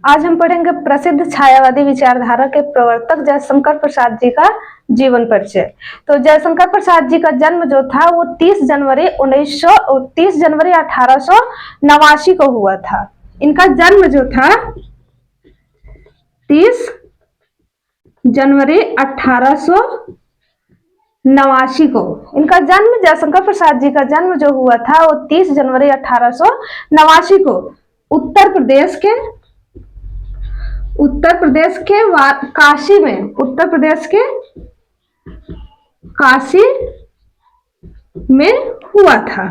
आज हम पढ़ेंगे प्रसिद्ध छायावादी विचारधारा के प्रवर्तक जयशंकर प्रसाद जी का जीवन परिचय। तो जयशंकर प्रसाद जी का जन्म जो था वो 30 जनवरी 1889 को हुआ था। इनका जन्म जो था 30 जनवरी 1889 को। इनका जन्म जयशंकर प्रसाद जी का जन्म जो हुआ था वो 30 जनवरी 1889 को उत्तर प्रदेश के काशी में, उत्तर प्रदेश के काशी में हुआ था।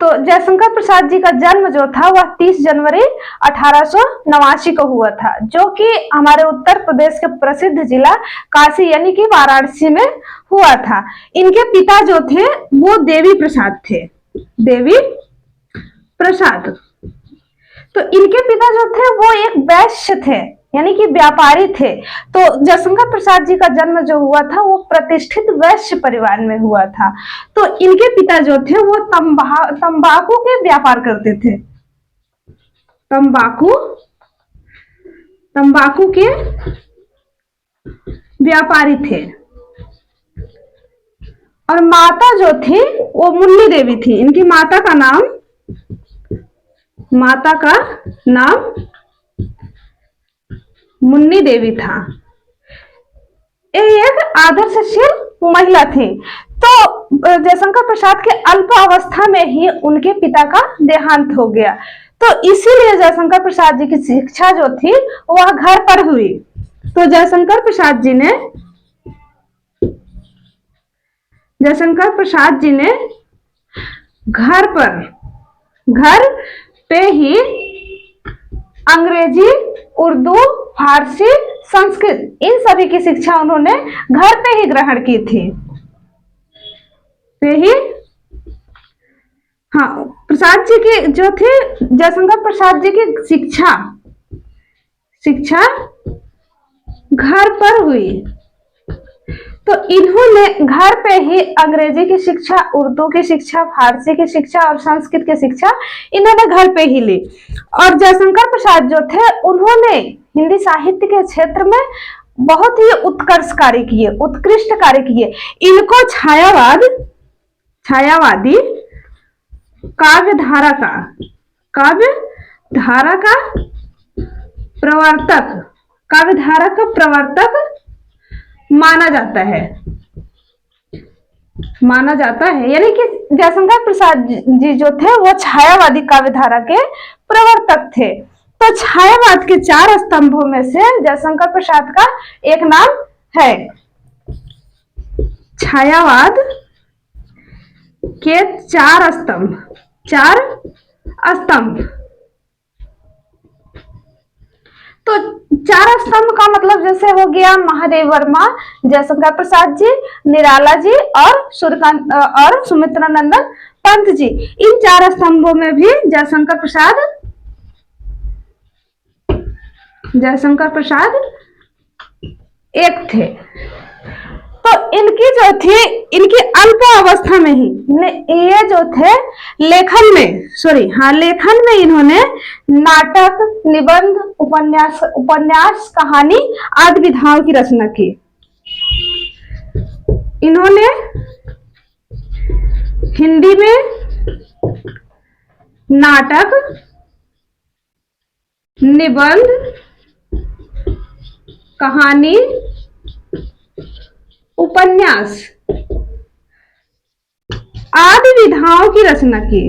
तो जयशंकर प्रसाद जी का जन्म जो था वह 30 जनवरी 1889 को हुआ था, जो कि हमारे उत्तर प्रदेश के प्रसिद्ध जिला काशी यानी कि वाराणसी में हुआ था। इनके पिता जो थे वो देवी प्रसाद थे, देवी प्रसाद। तो इनके पिता जो थे वो एक वैश्य थे यानी कि व्यापारी थे। तो जयशंकर प्रसाद जी का जन्म जो हुआ था वो प्रतिष्ठित वैश्य परिवार में हुआ था। तो इनके पिता जो थे वो तंबाकू के व्यापार करते थे, तंबाकू के व्यापारी थे। और माता जो थी वो मुन्नी देवी थी। इनकी माता का नाम मुन्नी देवी था। एक आदर्शशील महिला थी। तो जयशंकर प्रसाद के अल्प अवस्था में ही उनके पिता का देहांत हो गया। तो इसीलिए जयशंकर प्रसाद जी की शिक्षा जो थी वह घर पर हुई। तो जयशंकर प्रसाद जी ने घर पे ही अंग्रेजी, उर्दू, फारसी, संस्कृत इन सभी की शिक्षा उन्होंने घर पे ही ग्रहण की थी। प्रसाद जी की जो थी, जयशंकर प्रसाद जी की शिक्षा घर पर हुई। तो इन्होंने घर पे ही अंग्रेजी की शिक्षा, उर्दू की शिक्षा, फारसी की शिक्षा और संस्कृत की शिक्षा इन्होंने घर पे ही ली। और जयशंकर प्रसाद जो थे उन्होंने हिंदी साहित्य के क्षेत्र में बहुत ही उत्कृष्ट कार्य किए। इनको छायावादी काव्य धारा का प्रवर्तक माना जाता है। यानी कि जयशंकर प्रसाद जी जो थे वो छायावादी काव्य धारा के प्रवर्तक थे। तो छायावाद के 4 स्तंभों में से जयशंकर प्रसाद का एक नाम है। छायावाद के 4 स्तंभ। तो 4 स्तंभ का मतलब जैसे हो गया महादेव वर्मा, जयशंकर प्रसाद जी, निराला जी और सुमित्रा नंदन पंत जी। इन 4 स्तंभों में भी जयशंकर प्रसाद एक थे। तो इनकी अल्प अवस्था में ही ये जो थे लेखन में इन्होंने नाटक, निबंध, उपन्यास, कहानी आदि विधाओं की रचना की। इन्होंने हिंदी में नाटक, निबंध, कहानी, उपन्यास आदि विधाओं की रचना की।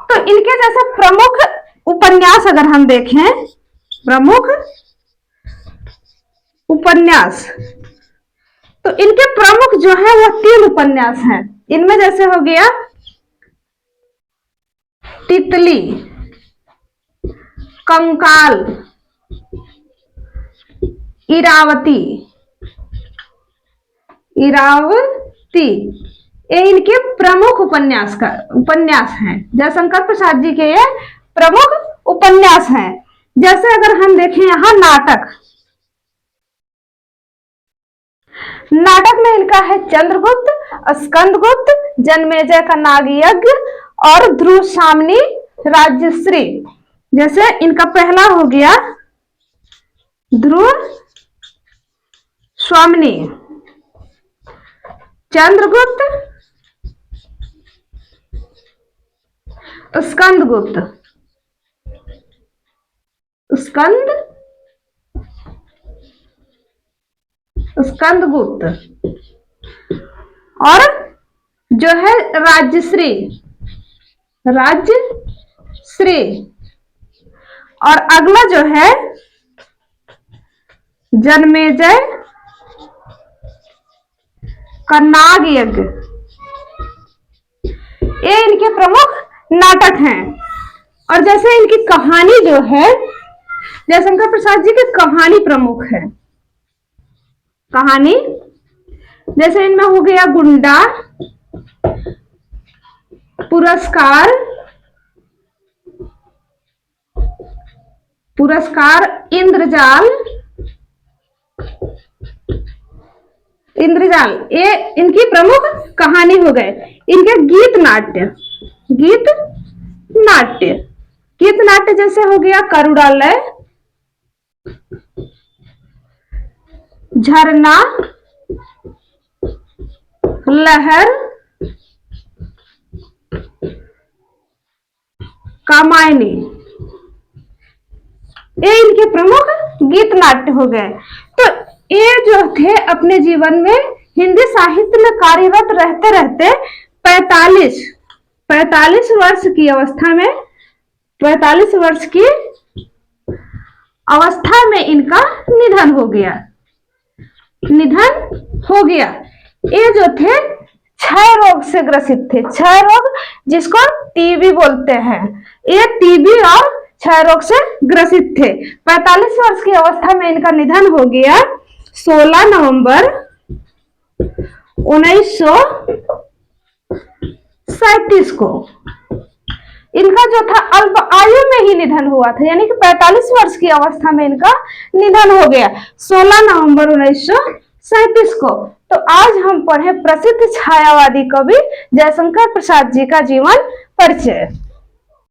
तो इनके जैसे प्रमुख उपन्यास अगर हम देखें, तो इनके प्रमुख जो है वो 3 उपन्यास हैं। इनमें जैसे हो गया तितली, कंकाल, इरावती, ये इनके प्रमुख उपन्यास हैं। जयशंकर प्रसाद जी के ये प्रमुख उपन्यास हैं। जैसे अगर हम देखें यहाँ नाटक, नाटक में इनका है चंद्रगुप्त, स्कंदगुप्त, जन्मेजय का नागयज्ञ और ध्रुव सामनी राज्यश्री। जैसे इनका पहला हो गया ध्रुव स्वामिनी, चंद्रगुप्त, स्कंदगुप्त, स्कंदगुप्त और जो है राज्यश्री, और अगला जो है जन्मेजय का नागयज्ञ। ये इनके प्रमुख नाटक हैं। और जैसे इनकी कहानी जो है, जयशंकर प्रसाद जी की कहानी प्रमुख है। कहानी जैसे इनमें हो गया गुंडा, पुरस्कार, इंद्रजाल, ये इनकी प्रमुख कहानी हो गए। इनके गीत नाट्य जैसे हो गया करुणालय, झरना, लहर, कामायनी, ये इनके प्रमुख गीत नाट्य हो गए। तो ये जो थे अपने जीवन में हिंदी साहित्य में कार्यरत रहते रहते 45 वर्ष की अवस्था में, 45 वर्ष की अवस्था में इनका निधन हो गया। ये जो थे क्षय रोग से ग्रसित थे। क्षय रोग जिसको टीबी बोलते हैं, ये टीबी और क्षय रोग से ग्रसित थे। 45 वर्ष की अवस्था में इनका निधन हो गया 16 नवंबर 1937 को। इनका जो था अल्प आयु में ही निधन हुआ था, यानी कि 45 वर्ष की अवस्था में इनका निधन हो गया 16 नवंबर 1937 को। तो आज हम पढ़े प्रसिद्ध छायावादी कवि जयशंकर प्रसाद जी का जीवन परिचय।